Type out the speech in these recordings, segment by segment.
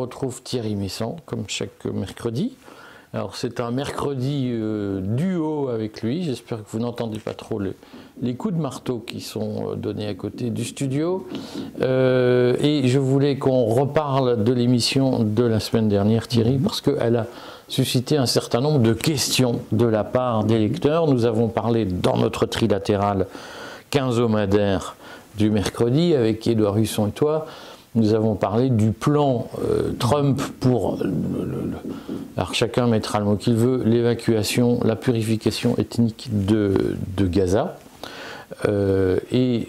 retrouve Thierry Messant, comme chaque mercredi. Alors c'est un mercredi duo avec lui, j'espère que vous n'entendez pas trop les coups de marteau qui sont donnés à côté du studio. Et je voulais qu'on reparle de l'émission de la semaine dernière, Thierry, parce qu'elle a suscité un certain nombre de questions de la part des lecteurs. Nous avons parlé dans notre trilatéral quinzomadaire du mercredi avec Édouard Husson et toi. Nous avons parlé du plan Trump pour, alors chacun mettra le mot qu'il veut, l'évacuation, la purification ethnique de Gaza. Et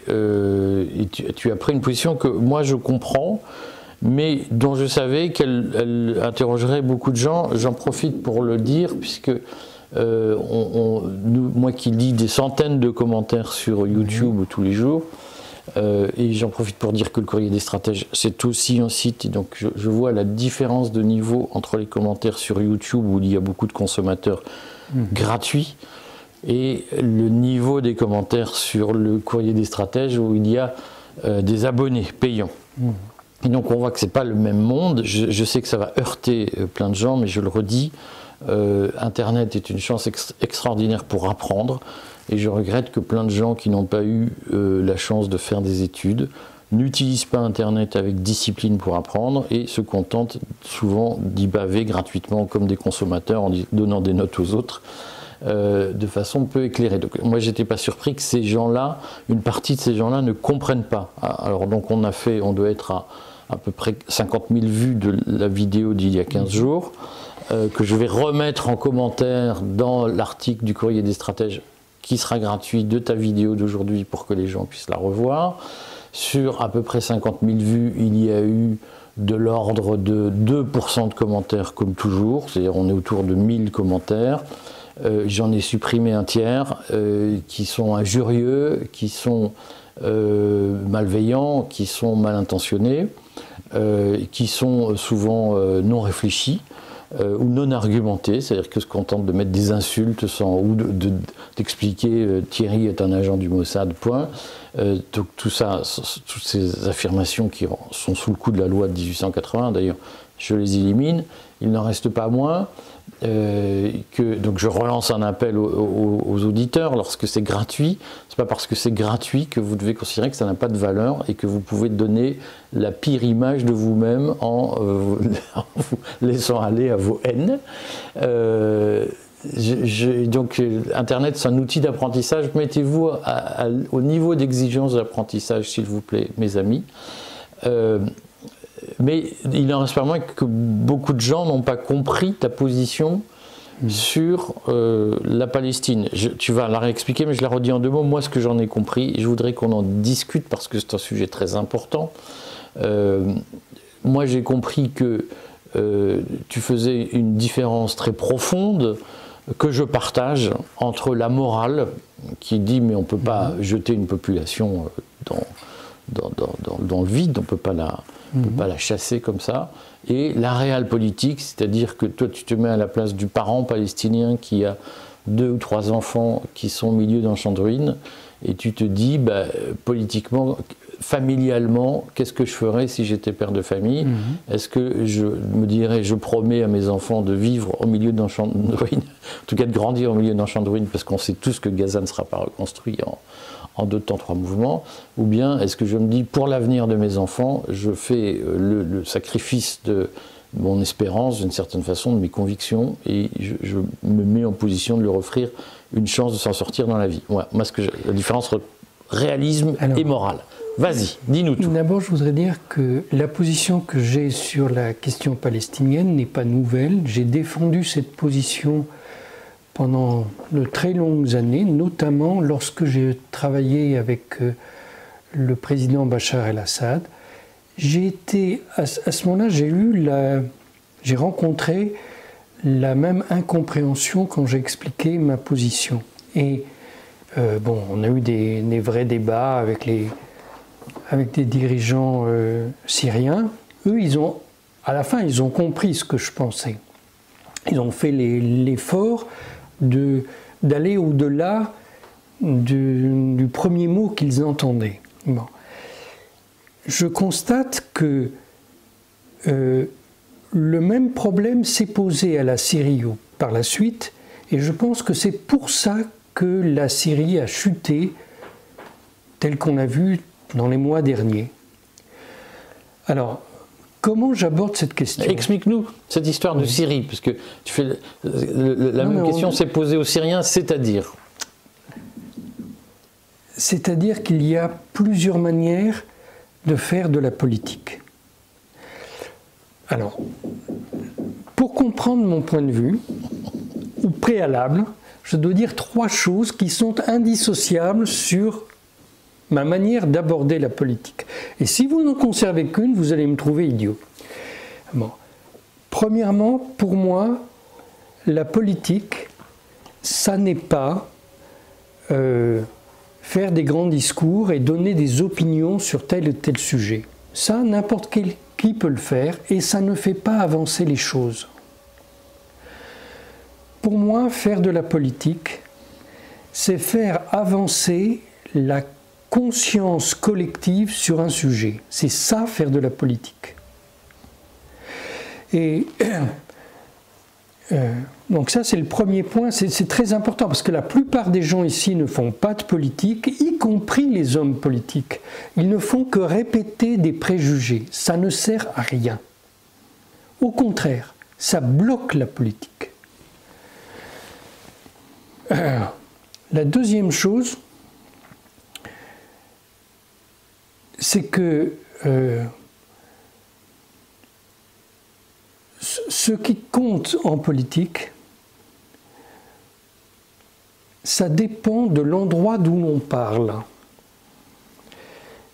tu as pris une position que moi je comprends, mais dont je savais qu'elle interrogerait beaucoup de gens. J'en profite pour le dire, puisque moi qui lis des centaines de commentaires sur YouTube tous les jours, et j'en profite pour dire que le Courrier des Stratèges, c'est aussi un site, et donc je vois la différence de niveau entre les commentaires sur YouTube, où il y a beaucoup de consommateurs gratuits, et le niveau des commentaires sur le Courrier des Stratèges, où il y a des abonnés payants. Et donc on voit que c'est pas le même monde. Je sais que ça va heurter plein de gens, mais je le redis, Internet est une chance extraordinaire pour apprendre. Et je regrette que plein de gens qui n'ont pas eu la chance de faire des études n'utilisent pas Internet avec discipline pour apprendre et se contentent souvent d'y baver gratuitement comme des consommateurs en donnant des notes aux autres de façon peu éclairée. Donc, moi, j'étais pas surpris que ces gens-là, une partie de ces gens-là ne comprennent pas. Alors donc on doit être à peu près 50 000 vues de la vidéo d'il y a 15 jours, que je vais remettre en commentaire dans l'article du Courrier des Stratèges qui sera gratuit de ta vidéo d'aujourd'hui pour que les gens puissent la revoir. Sur à peu près 50 000 vues, il y a eu de l'ordre de 2% de commentaires comme toujours, c'est-à-dire on est autour de 1000 commentaires. J'en ai supprimé un tiers qui sont injurieux, qui sont malveillants, qui sont mal intentionnés, qui sont souvent non réfléchis. Ou non argumenté, c'est-à-dire que se contente de mettre des insultes ou d'expliquer Thierry est un agent du Mossad, point. Donc tout ça, toutes ces affirmations qui sont sous le coup de la loi de 1880, d'ailleurs, je les élimine. Il n'en reste pas moins donc je relance un appel aux auditeurs lorsque c'est gratuit. C'est pas parce que c'est gratuit que vous devez considérer que ça n'a pas de valeur et que vous pouvez donner la pire image de vous-même en vous laissant aller à vos haines. Donc Internet, c'est un outil d'apprentissage. Mettez-vous au niveau d'exigence de l'apprentissage, s'il vous plaît, mes amis. Mais il n'en reste pas moins que beaucoup de gens n'ont pas compris ta position sur la Palestine. Tu vas la réexpliquer, mais je la redis en deux mots. Moi, ce que j'en ai compris, je voudrais qu'on en discute parce que c'est un sujet très important. Moi, j'ai compris que tu faisais une différence très profonde que je partage entre la morale qui dit mais on ne peut pas jeter une population dans le vide, on ne peut pas la chasser comme ça, et la réelle politique, c'est-à-dire que toi tu te mets à la place du parent palestinien qui a 2 ou 3 enfants qui sont au milieu d'un champ de ruines, et tu te dis, politiquement, familialement, qu'est-ce que je ferais si j'étais père de famille? Est-ce que je me dirais, je promets à mes enfants de vivre au milieu d'un champ de ruines, en tout cas de grandir au milieu d'un champ de ruines, parce qu'on sait tous que Gaza ne sera pas reconstruit en 2 temps, 3 mouvements, ou bien est-ce que je me dis, pour l'avenir de mes enfants, je fais le sacrifice de mon espérance, d'une certaine façon, de mes convictions, et je me mets en position de leur offrir une chance de s'en sortir dans la vie. Voilà, moi, la différence entre réalisme et morale. Vas-y, dis-nous tout. D'abord, je voudrais dire que la position que j'ai sur la question palestinienne n'est pas nouvelle. J'ai défendu cette position pendant de très longues années, notamment lorsque j'ai travaillé avec le président Bachar el-Assad. J'ai été, à ce moment-là, j'ai rencontré la même incompréhension quand j'ai expliqué ma position. Et on a eu des vrais débats avec des dirigeants syriens. Eux, à la fin, ils ont compris ce que je pensais. Ils ont fait l'effort d'aller au-delà du premier mot qu'ils entendaient. Bon. Je constate que le même problème s'est posé à la Syrie par la suite, et je pense que c'est pour ça que la Syrie a chuté, tel qu'on l'a vu dans les mois derniers. Alors, comment j'aborde cette question? Explique-nous cette histoire de Syrie, parce que tu fais la même question s'est posée aux Syriens, c'est-à-dire? C'est-à-dire qu'il y a plusieurs manières de faire de la politique. Alors, pour comprendre mon point de vue, au préalable, je dois dire 3 choses qui sont indissociables sur ma manière d'aborder la politique. Et si vous n'en conservez qu'une, vous allez me trouver idiot. Bon. Premièrement, pour moi, la politique, ça n'est pas faire des grands discours et donner des opinions sur tel ou tel sujet. Ça, n'importe qui peut le faire, et ça ne fait pas avancer les choses. Pour moi, faire de la politique, c'est faire avancer la conscience collective sur un sujet. C'est ça, faire de la politique. Et donc ça, c'est le premier point, c'est très important, parce que la plupart des gens ici ne font pas de politique, y compris les hommes politiques. Ils ne font que répéter des préjugés. Ça ne sert à rien. Au contraire, ça bloque la politique. La deuxième chose, c'est que ce qui compte en politique, ça dépend de l'endroit d'où l'on parle.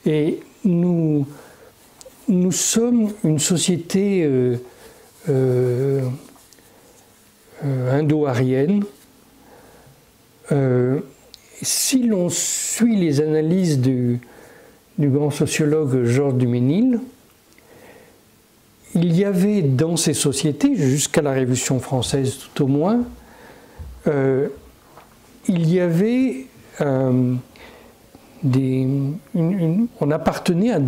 Et nous sommes une société indo-arienne. Si l'on suit les analyses du grand sociologue Georges Duménil, il y avait dans ces sociétés, jusqu'à la Révolution française tout au moins, il y avait on appartenait à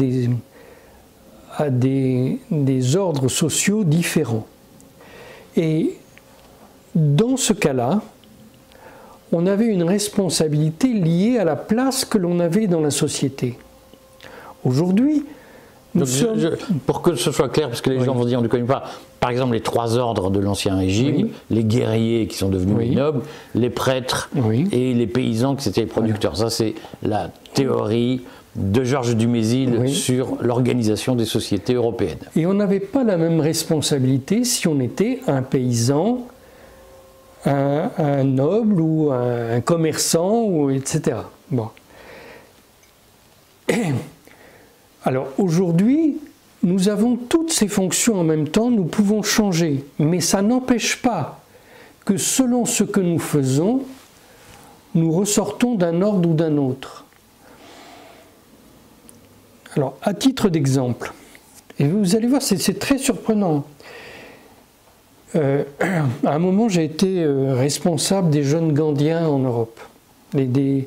des ordres sociaux différents. Et dans ce cas-là, on avait une responsabilité liée à la place que l'on avait dans la société. Aujourd'hui, pour que ce soit clair, parce que les gens vont dire on ne connaît pas, par exemple les 3 ordres de l'Ancien Régime, les guerriers qui sont devenus les nobles, les prêtres et les paysans qui étaient les producteurs. Ça, c'est la théorie de Georges Dumézil sur l'organisation des sociétés européennes. Et on n'avait pas la même responsabilité si on était un paysan, un noble ou un commerçant, ou etc. Bon. Alors aujourd'hui, nous avons toutes ces fonctions en même temps, nous pouvons changer, mais ça n'empêche pas que selon ce que nous faisons, nous ressortons d'un ordre ou d'un autre. Alors, à titre d'exemple, et vous allez voir, c'est très surprenant. À un moment, j'ai été responsable des jeunes Gandhiens en Europe, de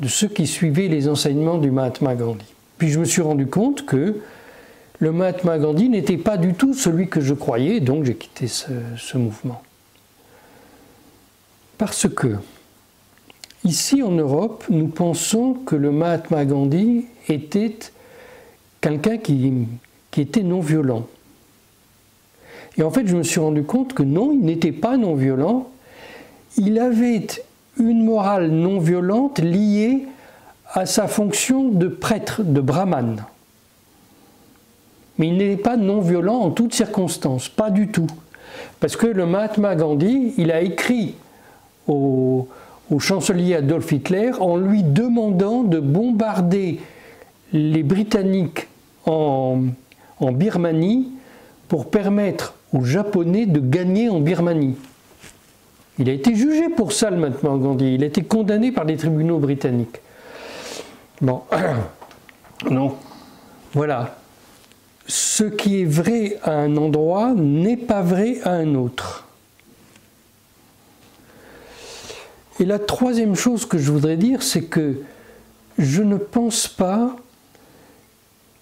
ceux qui suivaient les enseignements du Mahatma Gandhi. Puis je me suis rendu compte que le Mahatma Gandhi n'était pas du tout celui que je croyais, donc j'ai quitté ce mouvement. Parce que, ici en Europe, nous pensons que le Mahatma Gandhi était quelqu'un qui était non-violent. Et en fait, je me suis rendu compte que non, il n'était pas non-violent. Il avait une morale non-violente liée à sa fonction de prêtre, de brahmane. Mais il n'était pas non-violent en toutes circonstances, pas du tout. Parce que le Mahatma Gandhi, il a écrit au chancelier Adolf Hitler en lui demandant de bombarder les Britanniques en Birmanie pour permettre aux Japonais de gagner en Birmanie. Il a été jugé pour ça, le Mahatma Gandhi. Il a été condamné par les tribunaux britanniques. Bon, non, voilà. Ce qui est vrai à un endroit n'est pas vrai à un autre. Et la troisième chose que je voudrais dire, c'est que je ne pense pas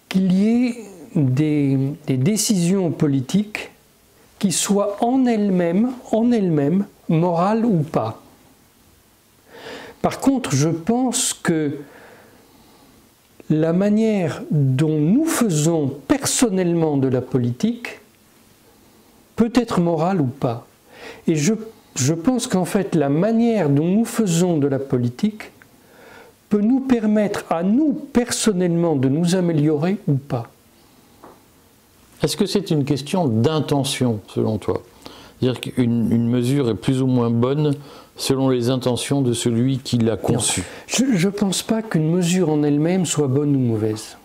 qu'il y ait des décisions politiques qui soient en elles-mêmes morales ou pas. Par contre, je pense que la manière dont nous faisons personnellement de la politique peut être morale ou pas. Et je pense qu'en fait, la manière dont nous faisons de la politique peut nous permettre à nous personnellement de nous améliorer ou pas. Est-ce que c'est une question d'intention, selon toi? C'est-à-dire qu'une mesure est plus ou moins bonne selon les intentions de celui qui l'a conçue? Je ne pense pas qu'une mesure en elle-même soit bonne ou mauvaise.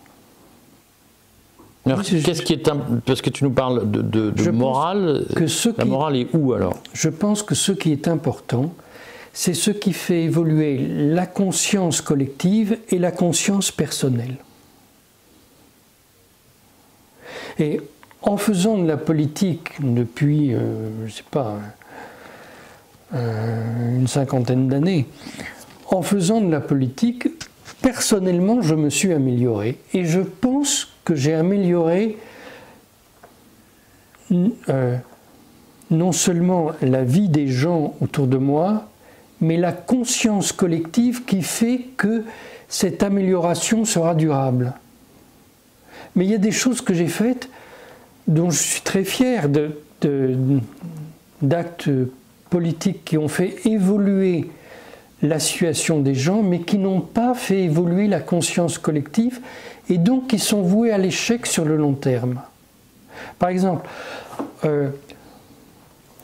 Alors, qu'est-ce qui est parce que tu nous parles de morale, la morale est où alors? Je pense que ce qui est important, c'est ce qui fait évoluer la conscience collective et la conscience personnelle. Et en faisant de la politique depuis, je ne sais pas, une cinquantaine d'années, en faisant de la politique, personnellement, je me suis amélioré. Et je pense que j'ai amélioré non seulement la vie des gens autour de moi, mais la conscience collective qui fait que cette amélioration sera durable. Mais il y a des choses que j'ai faites dont je suis très fier, d'actes politiques qui ont fait évoluer la situation des gens, mais qui n'ont pas fait évoluer la conscience collective et donc qui sont voués à l'échec sur le long terme. Par exemple,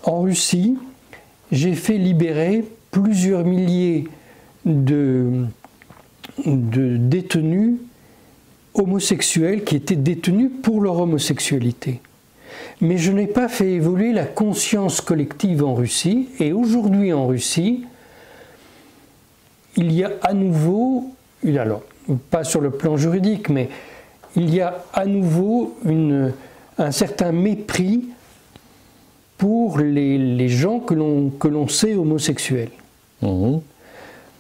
en Russie, j'ai fait libérer plusieurs milliers de détenus homosexuels qui étaient détenus pour leur homosexualité. Mais je n'ai pas fait évoluer la conscience collective en Russie, et aujourd'hui en Russie, il y a à nouveau, alors pas sur le plan juridique, mais il y a à nouveau un certain mépris pour les gens que l'on sait homosexuels. Mmh.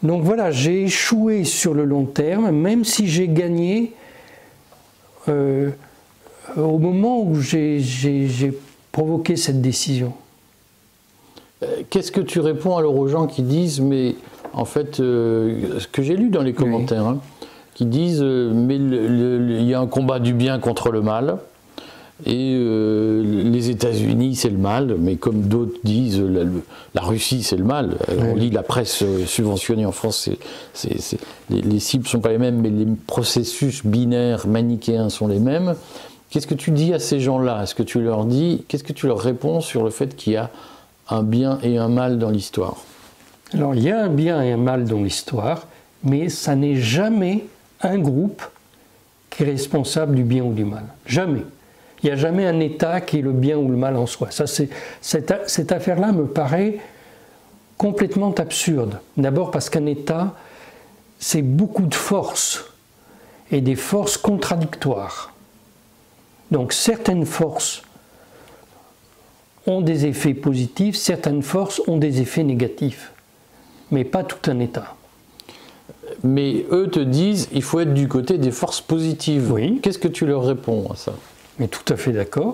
Donc voilà, j'ai échoué sur le long terme, même si j'ai gagné au moment où j'ai provoqué cette décision. Qu'est-ce que tu réponds alors aux gens qui disent, mais en fait, ce que j'ai lu dans les commentaires, oui, qui disent, mais il y a un combat du bien contre le mal, et les États-Unis c'est le mal, mais comme d'autres disent, la Russie c'est le mal. On lit la presse subventionnée en France, les cibles ne sont pas les mêmes, mais les processus binaires manichéens sont les mêmes. Qu'est-ce que tu dis à ces gens-là? Est-ce que tu leur dis, qu'est-ce que tu leur réponds sur le fait qu'il y a un bien et un mal dans l'histoire? Alors il y a un bien et un mal dans l'histoire, mais ça n'est jamais un groupe qui est responsable du bien ou du mal. Jamais. Il n'y a jamais un État qui est le bien ou le mal en soi. Cette affaire-là me paraît complètement absurde. D'abord parce qu'un État, c'est beaucoup de forces, et des forces contradictoires. Donc certaines forces ont des effets positifs, certaines forces ont des effets négatifs, mais pas tout un État. Mais eux te disent, il faut être du côté des forces positives. Oui. Qu'est-ce que tu leur réponds à ça? Mais tout à fait d'accord.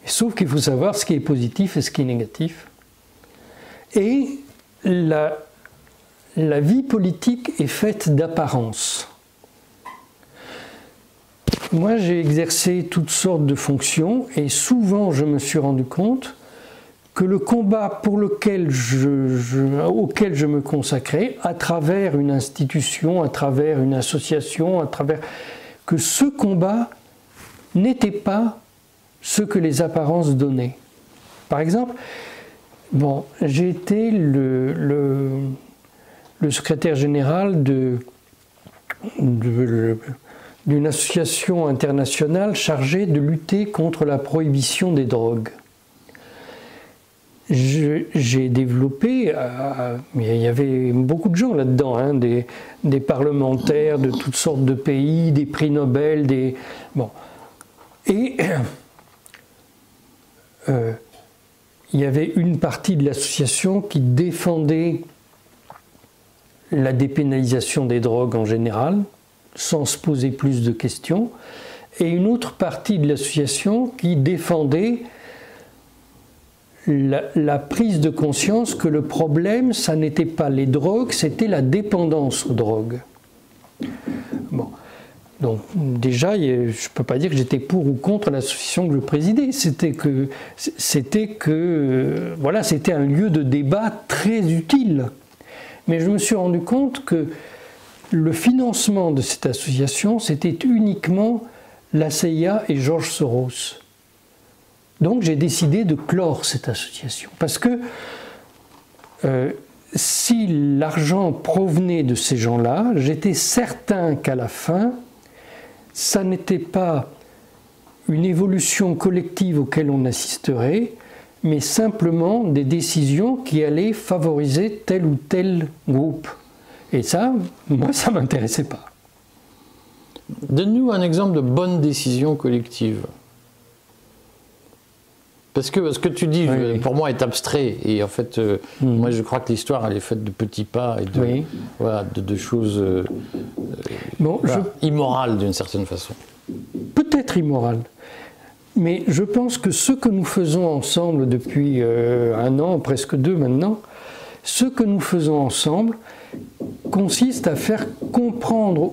Sauf qu'il faut savoir ce qui est positif et ce qui est négatif. Et la vie politique est faite d'apparence. Moi, j'ai exercé toutes sortes de fonctions et souvent, je me suis rendu compte que le combat auquel je me consacrais, à travers une institution, à travers une association, que ce combat n'était pas ce que les apparences donnaient. Par exemple, j'ai été le secrétaire général d'une association internationale chargée de lutter contre la prohibition des drogues. J'ai développé, il y avait beaucoup de gens là-dedans, des parlementaires de toutes sortes de pays, des prix Nobel, Et il y avait une partie de l'association qui défendait la dépénalisation des drogues en général, sans se poser plus de questions, et une autre partie de l'association qui défendait la prise de conscience que le problème, ça n'était pas les drogues, c'était la dépendance aux drogues. Bon. Donc déjà, je ne peux pas dire que j'étais pour ou contre l'association que je présidais. C'était un lieu de débat très utile. Mais je me suis rendu compte que le financement de cette association, c'était uniquement la CIA et George Soros. Donc j'ai décidé de clore cette association. Parce que si l'argent provenait de ces gens-là, j'étais certain qu'à la fin, ça n'était pas une évolution collective auquel on assisterait, mais simplement des décisions qui allaient favoriser tel ou tel groupe. Et ça, moi, ça ne m'intéressait pas. Donne-nous un exemple de bonne décision collective. Parce que ce que tu dis, oui, pour moi, est abstrait. Et en fait, moi, je crois que l'histoire, elle est faite de petits pas et de choses immorales, d'une certaine façon. Peut-être immorales. Mais je pense que ce que nous faisons ensemble depuis 1 an, presque 2 maintenant, ce que nous faisons ensemble consiste à faire comprendre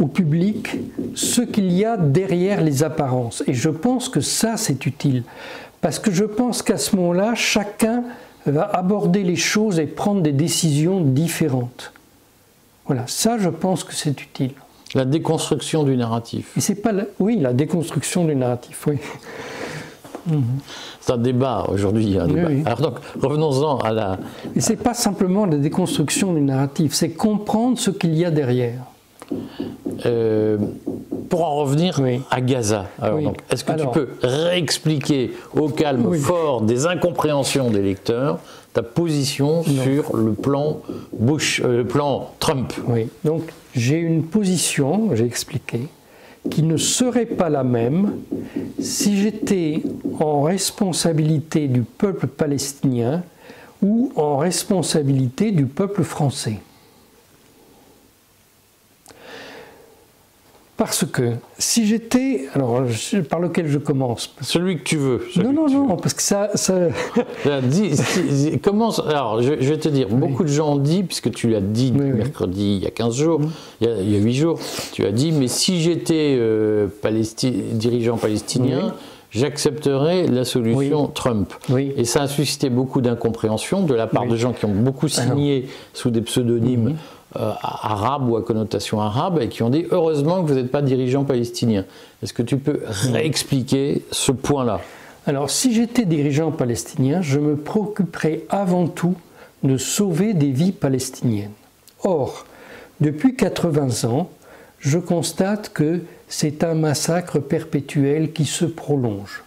au public ce qu'il y a derrière les apparences. Et je pense que ça, c'est utile. Parce que je pense qu'à ce moment-là, chacun va aborder les choses et prendre des décisions différentes. Voilà, ça, je pense que c'est utile. La déconstruction du narratif. Et c'est pas oui, la déconstruction du narratif, oui. C'est un débat aujourd'hui. Oui. Alors donc, revenons-en à la... Et c'est pas simplement la déconstruction du narratif, c'est comprendre ce qu'il y a derrière. Pour en revenir à Gaza, est-ce que tu peux réexpliquer au calme fort des incompréhensions des lecteurs ta position sur le plan Bush, le plan Trump? Oui, donc j'ai une position, j'ai expliqué, qui ne serait pas la même si j'étais en responsabilité du peuple palestinien ou en responsabilité du peuple français. Parce que si j'étais... Alors, par lequel je commence? Celui que tu veux. Non, parce que ça... Commence... Alors, je vais te dire, beaucoup de gens ont dit, puisque tu l'as dit mercredi, il y a 15 jours, il y a 8 jours, tu as dit, mais si j'étais dirigeant palestinien, j'accepterais la solution Trump. Et ça a suscité beaucoup d'incompréhension de la part de gens qui ont beaucoup signé sous des pseudonymes arabes ou à connotation arabe et qui ont dit heureusement que vous n'êtes pas dirigeant palestinien. Est-ce que tu peux réexpliquer ce point-là? Alors, si j'étais dirigeant palestinien, je me préoccuperais avant tout de sauver des vies palestiniennes. Or, depuis 80 ans, je constate que c'est un massacre perpétuel qui se prolonge.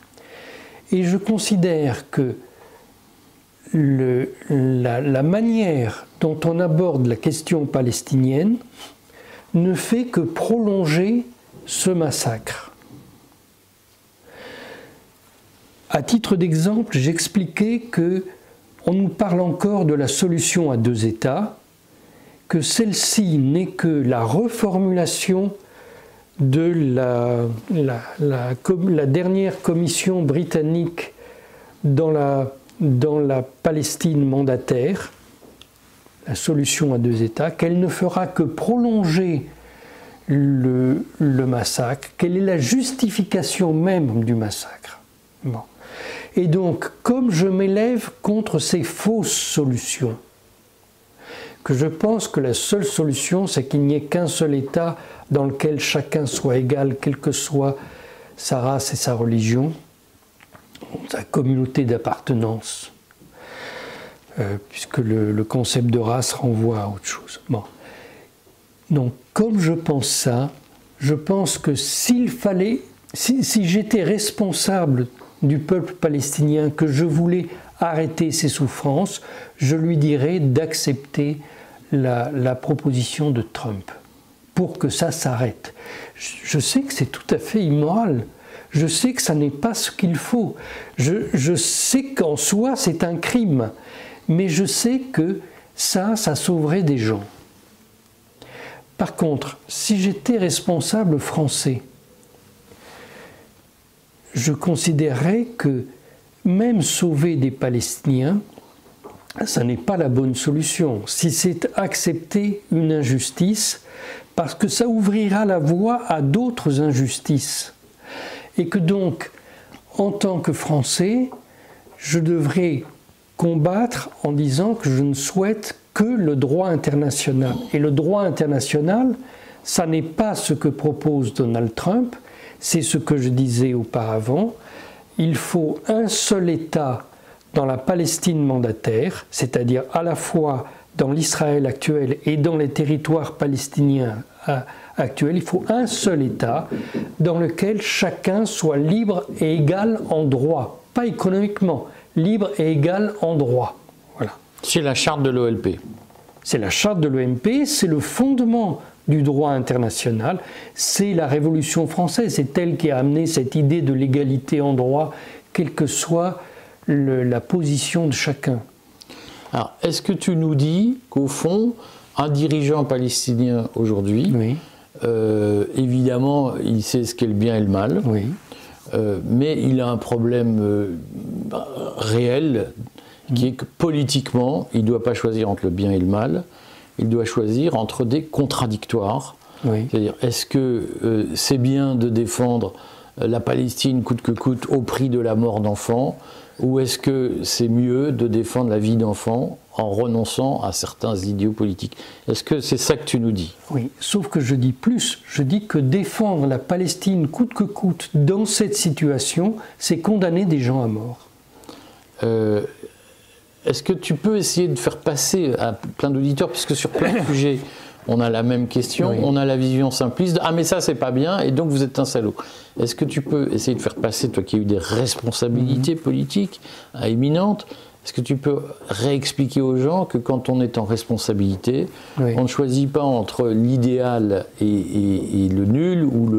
Et je considère que la manière dont on aborde la question palestinienne ne fait que prolonger ce massacre. À titre d'exemple, j'expliquais qu'on nous parle encore de la solution à 2 États, que celle-ci n'est que la reformulation de la dernière commission britannique dans la Palestine mandataire, la solution à 2 États, qu'elle ne fera que prolonger le massacre, quelle est la justification même du massacre. Bon. Et donc, comme je m'élève contre ces fausses solutions, que je pense que la seule solution, c'est qu'il n'y ait qu'un seul État dans lequel chacun soit égal, quelle que soit sa race et sa religion, sa communauté d'appartenance, puisque le concept de race renvoie à autre chose. Bon. Donc, comme je pense ça, je pense que si j'étais responsable du peuple palestinien, que je voulais arrêter ses souffrances, je lui dirais d'accepter la proposition de Trump pour que ça s'arrête. Je sais que c'est tout à fait immoral. Je sais que ça n'est pas ce qu'il faut. Je sais qu'en soi, c'est un crime. Mais je sais que ça sauverait des gens. Par contre, si j'étais responsable français, je considérerais que même sauver des Palestiniens, ça n'est pas la bonne solution. Si c'est accepter une injustice, parce que ça ouvrira la voie à d'autres injustices. Et que donc, en tant que Français, je devrais combattre en disant que je ne souhaite que le droit international. Et le droit international, ça n'est pas ce que propose Donald Trump, c'est ce que je disais auparavant. Il faut un seul État dans la Palestine mandataire, c'est-à-dire à la fois dans l'Israël actuel et dans les territoires palestiniens actuels. Il faut un seul État dans lequel chacun soit libre et égal en droit, pas économiquement, libre et égal en droit. Voilà. C'est la charte de l'OLP. C'est la charte de l'OMP, c'est le fondement du droit international, c'est la Révolution française, c'est elle qui a amené cette idée de l'égalité en droit, quelle que soit la position de chacun. Alors, est-ce que tu nous dis qu'au fond, un dirigeant palestinien aujourd'hui, Oui. Évidemment, il sait ce qu'est le bien et le mal, Oui. Mais il a un problème réel, qui est que politiquement, il ne doit pas choisir entre le bien et le mal, il doit choisir entre des contradictoires. Oui. C'est-à-dire, est-ce que c'est bien de défendre la Palestine coûte que coûte au prix de la mort d'enfants, ou est-ce que c'est mieux de défendre la vie d'enfants en renonçant à certains idéaux politiques? Est-ce que c'est ça que tu nous dis? Oui, sauf que je dis plus, je dis que défendre la Palestine coûte que coûte dans cette situation, c'est condamner des gens à mort. Est-ce que tu peux essayer de faire passer à plein d'auditeurs, puisque sur plein de sujets, on a la même question, oui. On a la vision simpliste, ah mais ça c'est pas bien, et donc vous êtes un salaud. Est-ce que tu peux essayer de faire passer, toi qui as eu des responsabilités politiques éminentes, est-ce que tu peux réexpliquer aux gens que quand on est en responsabilité, oui. On ne choisit pas entre l'idéal et le nul ou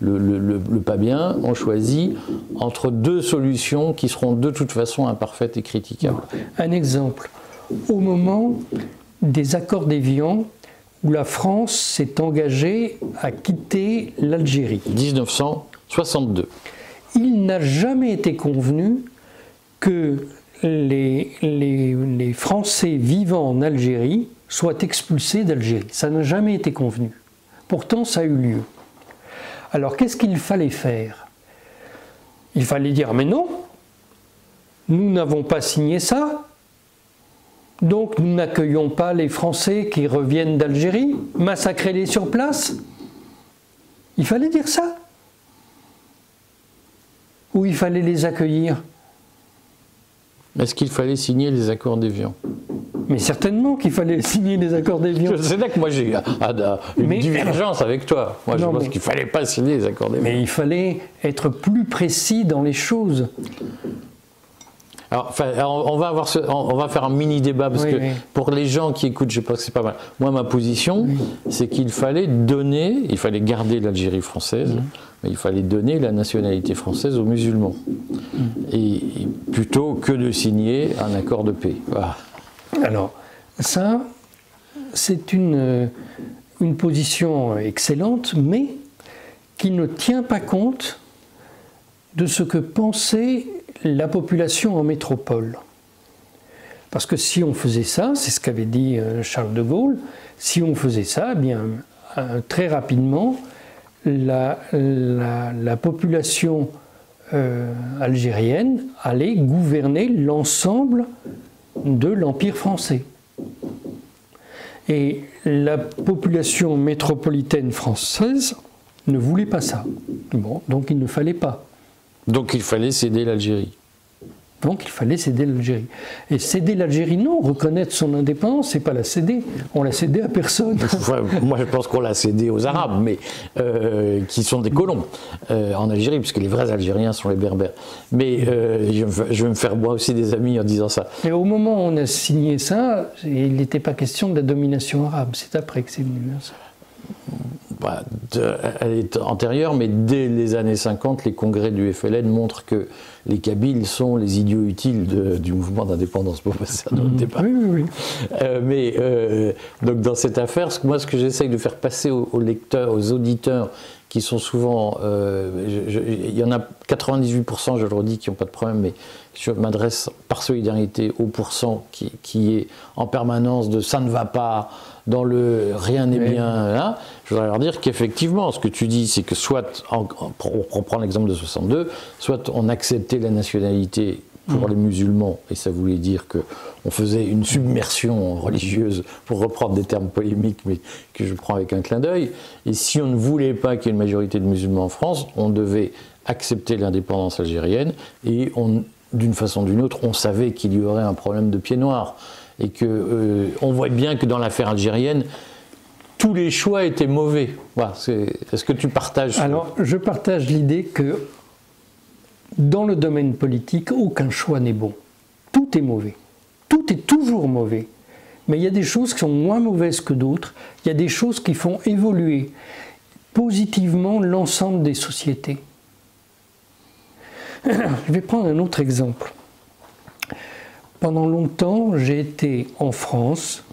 le pas bien, on choisit entre deux solutions qui seront de toute façon imparfaites et critiquables. Un exemple, au moment des accords d'Évian, où la France s'est engagée à quitter l'Algérie. 1962. Il n'a jamais été convenu que les Français vivant en Algérie soient expulsés d'Algérie. Ça n'a jamais été convenu. Pourtant, ça a eu lieu. Alors, qu'est-ce qu'il fallait faire? Il fallait dire, mais non, nous n'avons pas signé ça. Donc nous n'accueillons pas les Français qui reviennent d'Algérie, massacrez-les sur place. Il fallait dire ça. Ou il fallait les accueillir. Est-ce qu'il fallait signer les accords d'Évian? Mais certainement qu'il fallait signer les accords d'Évian. C'est là que moi j'ai une divergence avec toi. Moi je pense qu'il ne fallait pas signer les accords d'Évian. Mais il fallait être plus précis dans les choses. Alors, on va faire un mini débat parce que pour les gens qui écoutent, je pense que c'est pas mal. Moi, ma position, c'est qu'il fallait garder l'Algérie française, mais il fallait donner la nationalité française aux musulmans. Et plutôt que de signer un accord de paix. Voilà. Alors, ça, c'est une position excellente, mais qui ne tient pas compte de ce que pensait la population en métropole. Parce que si on faisait ça, c'est ce qu'avait dit Charles de Gaulle, si on faisait ça, eh bien, très rapidement, la population algérienne allait gouverner l'ensemble de l'Empire français. Et la population métropolitaine française ne voulait pas ça. Bon, donc il ne fallait pas. Donc il fallait céder l'Algérie. Donc il fallait céder l'Algérie. Et céder l'Algérie, non, reconnaître son indépendance, c'est pas la céder. On l'a cédé à personne. Enfin, moi je pense qu'on l'a cédé aux Arabes, mais qui sont des colons en Algérie, puisque les vrais Algériens sont les Berbères. Mais je vais me faire moi aussi des amis en disant ça. Et au moment où on a signé ça, il n'était pas question de la domination arabe. C'est après que c'est venu. Ça. Elle est antérieure, mais dès les années 50, les congrès du FLN montrent que les Kabyles sont les idiots utiles du mouvement d'indépendance. Pour passer à notre débat. Oui. Donc dans cette affaire, moi ce que j'essaye de faire passer aux lecteurs, aux auditeurs qui sont souvent, il y en a 98%, je le redis, qui n'ont pas de problème, mais je m'adresse par solidarité au pourcent qui est en permanence de ça ne va pas, dans le rien n'est bien, là. Je voudrais leur dire qu'effectivement, ce que tu dis, c'est que soit, pour reprendre l'exemple de 62, soit on acceptait la nationalité pour les musulmans, et ça voulait dire qu'on faisait une submersion religieuse, pour reprendre des termes polémiques, mais que je prends avec un clin d'œil. Et si on ne voulait pas qu'il y ait une majorité de musulmans en France, on devait accepter l'indépendance algérienne, et d'une façon ou d'une autre, on savait qu'il y aurait un problème de pied noir. Et on voit bien que dans l'affaire algérienne, tous les choix étaient mauvais. Voilà, est-ce que tu partages? Alors, je partage l'idée que dans le domaine politique, aucun choix n'est bon. Tout est mauvais. Tout est toujours mauvais. Mais il y a des choses qui sont moins mauvaises que d'autres. Il y a des choses qui font évoluer positivement l'ensemble des sociétés. Je vais prendre un autre exemple. Pendant longtemps, j'ai été en France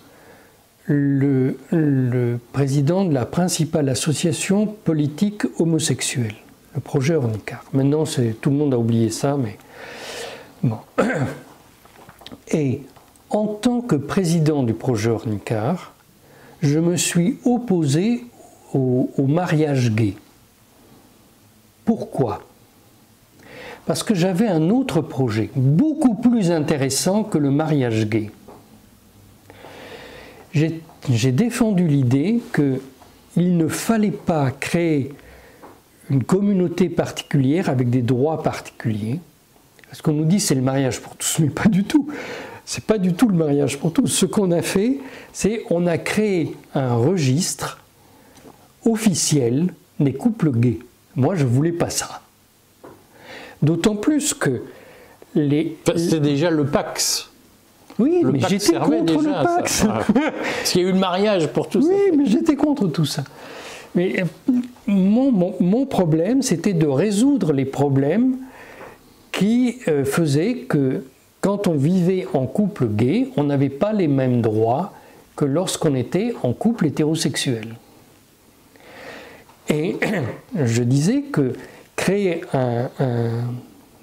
le président de la principale association politique homosexuelle, le projet Ornicar. Maintenant, tout le monde a oublié ça, mais bon. Et en tant que président du projet Ornicar, je me suis opposé au mariage gay. Pourquoi ? Parce que j'avais un autre projet, beaucoup plus intéressant que le mariage gay. J'ai défendu l'idée qu'il ne fallait pas créer une communauté particulière avec des droits particuliers. Parce qu'on nous dit c'est le mariage pour tous, mais pas du tout. C'est pas du tout le mariage pour tous. Ce qu'on a fait, c'est on a créé un registre officiel des couples gays. Moi, je voulais pas ça. D'autant plus que c'était déjà le Pax. Oui, mais j'étais contre le Pax. Parce qu'il y a eu le mariage pour tous. Oui, mais j'étais contre tout ça. Mais mon problème, c'était de résoudre les problèmes qui faisaient que quand on vivait en couple gay, on n'avait pas les mêmes droits que lorsqu'on était en couple hétérosexuel. Et je disais que créer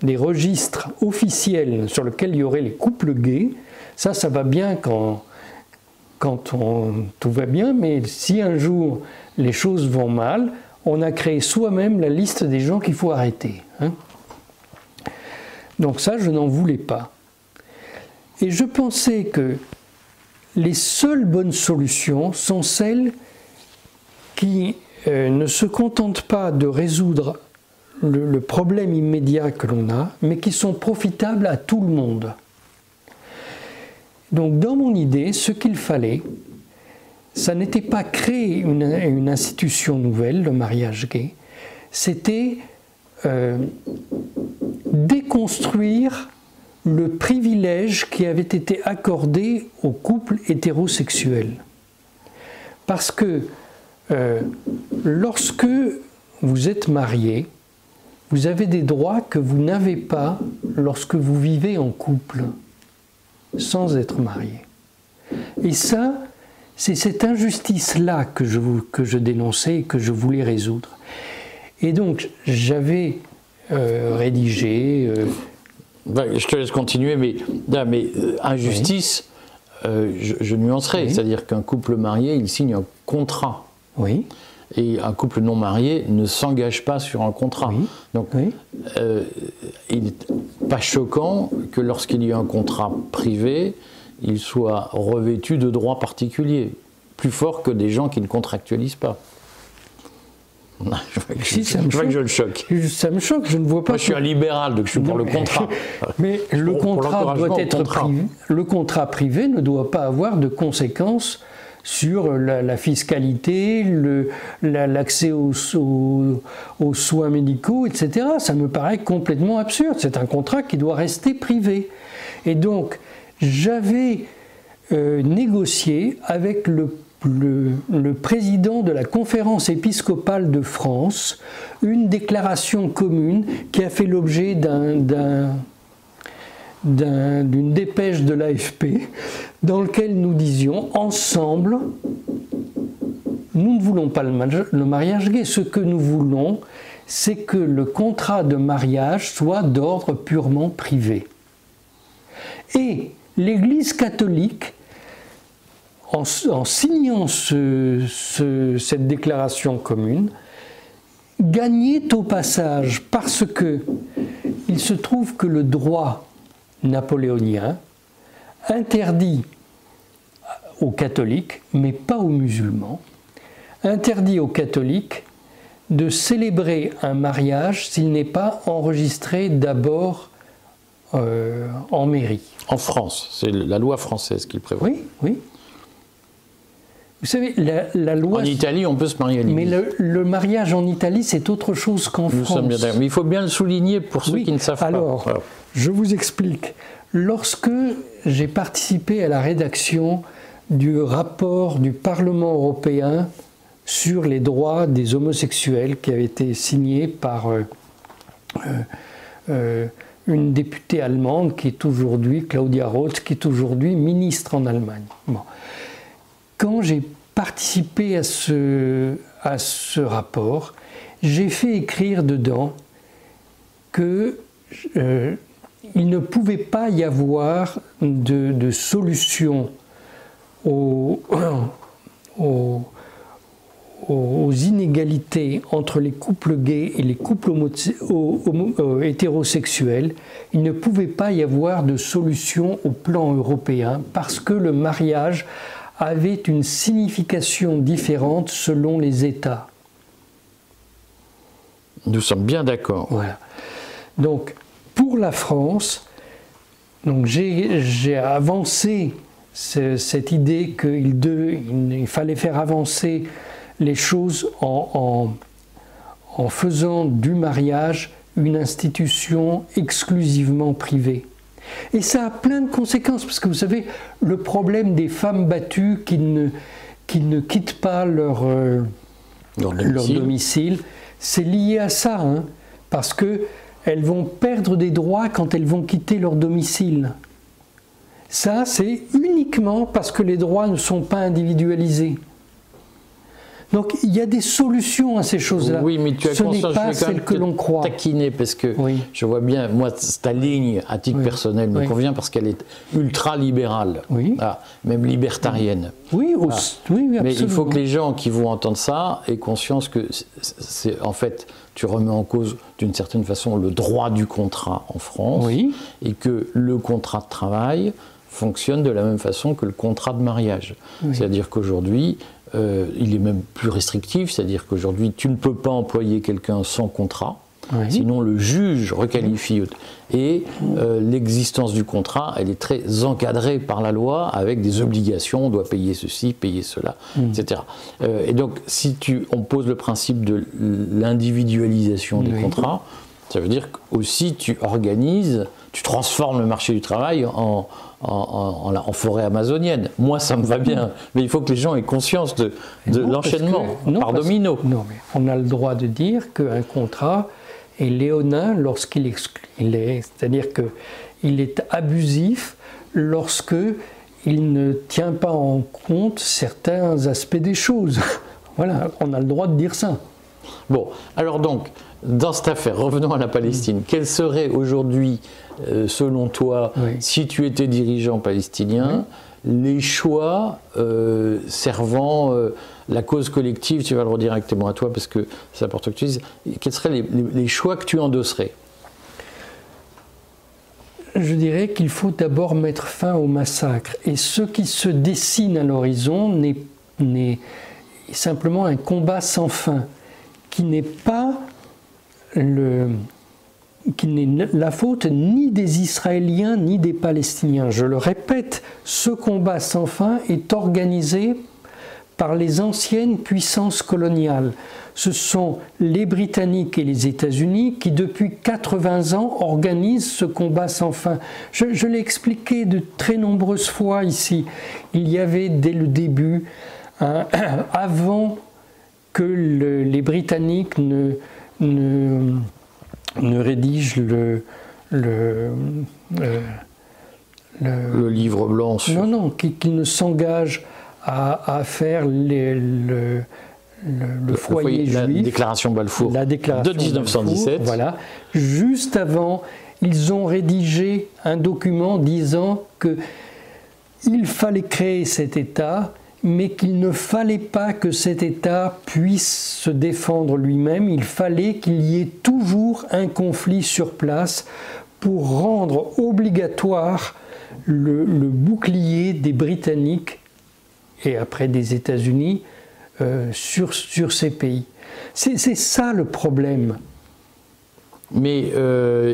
des registres officiels sur lesquels il y aurait les couples gays, ça va bien quand tout va bien, mais si un jour les choses vont mal, on a créé soi-même la liste des gens qu'il faut arrêter. Hein. Donc ça, je n'en voulais pas. Et je pensais que les seules bonnes solutions sont celles qui ne se contentent pas de résoudre le problème immédiat que l'on a, mais qui sont profitables à tout le monde. Donc dans mon idée, ce qu'il fallait, ça n'était pas créer une institution nouvelle, le mariage gay, c'était déconstruire le privilège qui avait été accordé aux couples hétérosexuels. Parce que lorsque vous êtes marié, vous avez des droits que vous n'avez pas lorsque vous vivez en couple, sans être marié. Et ça, c'est cette injustice-là que je dénonçais et que je voulais résoudre. Et donc, j'avais rédigé... je te laisse continuer, mais injustice, oui. Je nuancerai. Oui. C'est-à-dire qu'un couple marié, il signe un contrat. Oui. Et un couple non marié ne s'engage pas sur un contrat. Oui. Donc, oui. Il n'est pas choquant que lorsqu'il y a un contrat privé, il soit revêtu de droits particuliers, plus forts que des gens qui ne contractualisent pas. Je vois que je le choque. Ça me choque, je ne vois pas. Moi, je suis un libéral, donc je suis pour le contrat. Mais le contrat doit être privé. Le contrat privé ne doit pas avoir de conséquences sur la fiscalité, l'accès aux soins médicaux, etc. Ça me paraît complètement absurde. C'est un contrat qui doit rester privé. Et donc, j'avais négocié avec le président de la Conférence épiscopale de France une déclaration commune qui a fait l'objet d'une dépêche de l'AFP dans lequel nous disions ensemble nous ne voulons pas le mariage gay. Ce que nous voulons, c'est que le contrat de mariage soit d'ordre purement privé. Et l'Église catholique, en signant cette déclaration commune, gagnait au passage parce que il se trouve que le droit napoléonien interdit aux catholiques, mais pas aux musulmans, interdit aux catholiques de célébrer un mariage s'il n'est pas enregistré d'abord en mairie. En France, c'est la loi française qui le prévoit. Oui, oui. Vous savez, la loi... En Italie, on peut se marier à l'église. Mais le mariage en Italie, c'est autre chose qu'en France. Nous sommes bien d'accord. Mais il faut bien le souligner pour ceux qui ne savent alors, pas. Alors, je vous explique. Lorsque j'ai participé à la rédaction du rapport du Parlement européen sur les droits des homosexuels qui avait été signé par une députée allemande qui est aujourd'hui, Claudia Roth, qui est aujourd'hui ministre en Allemagne. Bon. Quand j'ai participé à ce rapport, j'ai fait écrire dedans que il ne pouvait pas y avoir de solution aux inégalités entre les couples gays et les couples hétérosexuels. Il ne pouvait pas y avoir de solution au plan européen parce que le mariage avait une signification différente selon les États. Nous sommes bien d'accord. Voilà. Donc, pour la France, j'ai avancé cette idée qu'il fallait faire avancer les choses en faisant du mariage une institution exclusivement privée. Et ça a plein de conséquences, parce que vous savez, le problème des femmes battues qui ne quittent pas leur domicile, c'est lié à ça, hein, parce qu'elles vont perdre des droits quand elles vont quitter leur domicile. Ça, c'est uniquement parce que les droits ne sont pas individualisés. Donc il y a des solutions à ces choses-là. Oui, mais tu as ce n'est conscience, pas je vais quand celle même que l'on croit. Taquiner parce que oui. Je vois bien, moi, ta ligne à titre personnel me convient parce qu'elle est ultra-libérale, même libertarienne. Oui, oui, absolument. Mais il faut que les gens qui vont entendre ça aient conscience que en fait, tu remets en cause d'une certaine façon le droit du contrat en France et que le contrat de travail fonctionne de la même façon que le contrat de mariage. C'est-à-dire qu'aujourd'hui, il est même plus restrictif, c'est-à-dire qu'aujourd'hui, tu ne peux pas employer quelqu'un sans contrat, sinon le juge requalifie. Et l'existence du contrat, elle est très encadrée par la loi, avec des obligations, on doit payer ceci, payer cela, etc. Et donc, si on pose le principe de l'individualisation des contrats, ça veut dire qu'aussi tu organises, tu transformes le marché du travail en forêt amazonienne. Moi, ça me va bien, mais il faut que les gens aient conscience de l'enchaînement par domino. Non, mais on a le droit de dire qu'un contrat est léonin lorsqu'il est, c'est-à-dire qu'il est abusif lorsque il ne tient pas en compte certains aspects des choses. Voilà, on a le droit de dire ça. Bon, alors donc, dans cette affaire, revenons à la Palestine. Quels seraient aujourd'hui, selon toi, si tu étais dirigeant palestinien, les choix servant la cause collective? Tu vas le redire directement à toi parce que c'est important que tu dises. Quels seraient les choix que tu endosserais? Je dirais qu'il faut d'abord mettre fin au massacre. Et ce qui se dessine à l'horizon n'est simplement un combat sans fin, qui n'est pas la faute ni des Israéliens ni des Palestiniens. Je le répète, ce combat sans fin est organisé par les anciennes puissances coloniales. Ce sont les Britanniques et les États-Unis qui, depuis 80 ans, organisent ce combat sans fin. Je l'ai expliqué de très nombreuses fois ici. Il y avait dès le début, avant que les Britanniques ne rédigent le livre blanc. Non, qu'ils ne s'engagent à faire le foyer juif. La déclaration Balfour de 1917. Balfour, voilà. Juste avant, ils ont rédigé un document disant qu'il fallait créer cet État, mais qu'il ne fallait pas que cet État puisse se défendre lui-même. Il fallait qu'il y ait toujours un conflit sur place pour rendre obligatoire le bouclier des Britanniques et après des États-Unis sur ces pays. C'est ça le problème. Mais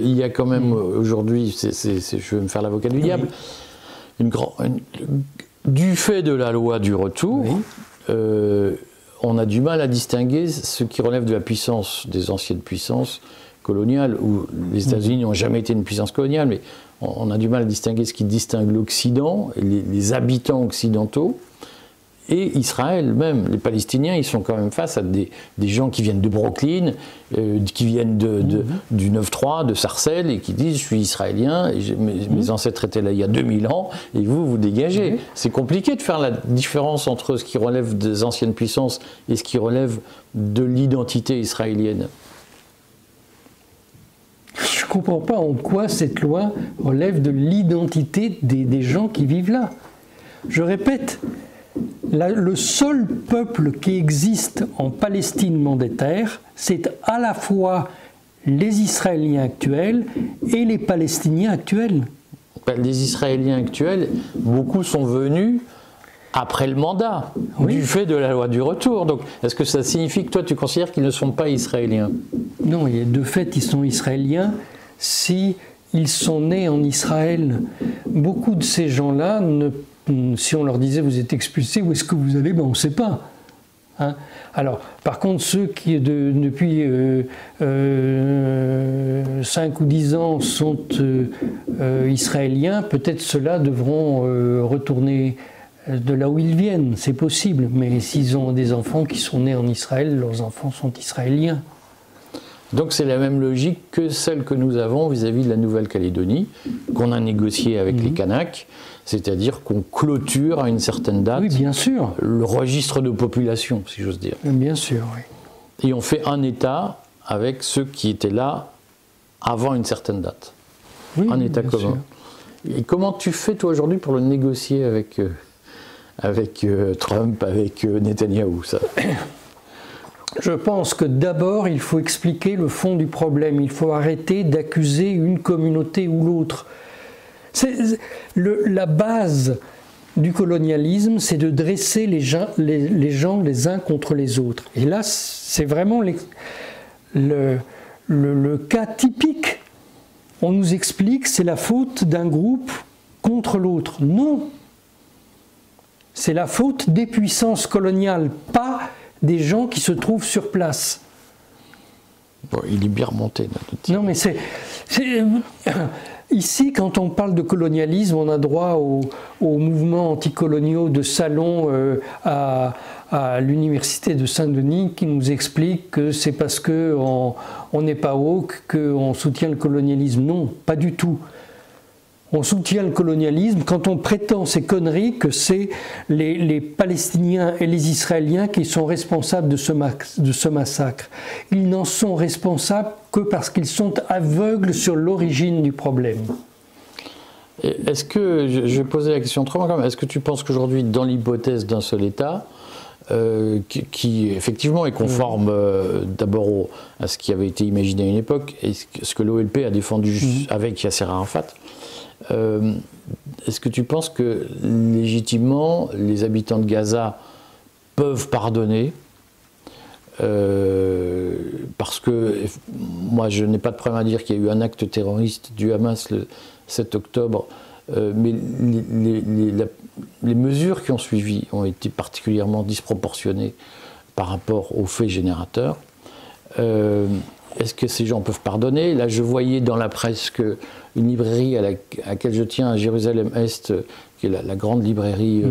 il y a quand même aujourd'hui, je vais me faire l'avocat du diable, du fait de la loi du retour, on a du mal à distinguer ce qui relève de la puissance des anciennes puissances coloniales, où les États-Unis n'ont jamais été une puissance coloniale, mais on a du mal à distinguer ce qui distingue l'Occident, les habitants occidentaux, et Israël même. Les Palestiniens, ils sont quand même face à des gens qui viennent de Brooklyn, qui viennent du 9-3, de Sarcelles, et qui disent « je suis israélien, et mes ancêtres étaient là il y a 2000 ans, et vous dégagez ». C'est compliqué de faire la différence entre ce qui relève des anciennes puissances et ce qui relève de l'identité israélienne. Je ne comprends pas en quoi cette loi relève de l'identité des gens qui vivent là. Je répète, le seul peuple qui existe en Palestine mandataire, c'est à la fois les Israéliens actuels et les Palestiniens actuels. Les Israéliens actuels, beaucoup sont venus après le mandat, du fait de la loi du retour. Donc, est-ce que ça signifie que toi, tu considères qu'ils ne sont pas israéliens? Non, de fait, ils sont israéliens si ils sont nés en Israël. Beaucoup de ces gens-là, si on leur disait « vous êtes expulsés, où est-ce que vous allez ?» on ne sait pas. Hein? Alors, par contre, ceux qui, depuis 5 ou 10 ans, sont israéliens, peut-être ceux-là devront retourner de là où ils viennent, c'est possible. Mais s'ils ont des enfants qui sont nés en Israël, leurs enfants sont israéliens. Donc c'est la même logique que celle que nous avons vis-à-vis de la Nouvelle-Calédonie, qu'on a négociée avec les Kanaks, c'est-à-dire qu'on clôture à une certaine date bien sûr. Le registre de population, si j'ose dire. Bien sûr, oui. Et on fait un État avec ceux qui étaient là avant une certaine date. Oui, un État commun. Sûr. Et comment tu fais toi aujourd'hui pour le négocier avec Trump, avec Netanyahou, ça? Je pense que d'abord, il faut expliquer le fond du problème. Il faut arrêter d'accuser une communauté ou l'autre. La base du colonialisme, c'est de dresser les gens les uns contre les autres. Et là, c'est vraiment le cas typique. On nous explique que c'est la faute d'un groupe contre l'autre. Non. C'est la faute des puissances coloniales, pas des gens qui se trouvent sur place. Bon, il est bien remonté. Non, mais ici, quand on parle de colonialisme, on a droit aux mouvements anticoloniaux de Salon à l'université de Saint-Denis qui nous expliquent que c'est parce qu'on n'est pas woke qu'on soutient le colonialisme. Non, pas du tout. On soutient le colonialisme quand on prétend ces conneries que c'est les Palestiniens et les Israéliens qui sont responsables de ce massacre. Ils n'en sont responsables que parce qu'ils sont aveugles sur l'origine du problème. Est-ce que, je vais poser la question autrement quand même, est-ce que tu penses qu'aujourd'hui, dans l'hypothèse d'un seul État, qui effectivement est conforme d'abord à ce qui avait été imaginé à une époque, et ce que l'OLP a défendu avec Yasser Arafat, est-ce que tu penses que légitimement les habitants de Gaza peuvent pardonner parce que moi je n'ai pas de problème à dire qu'il y a eu un acte terroriste du Hamas le 7 octobre, mais les mesures qui ont suivi ont été particulièrement disproportionnées par rapport aux faits générateurs. Est-ce que ces gens peuvent pardonner? Là, je voyais dans la presse qu'une librairie à laquelle je tiens à Jérusalem-Est, qui est la grande librairie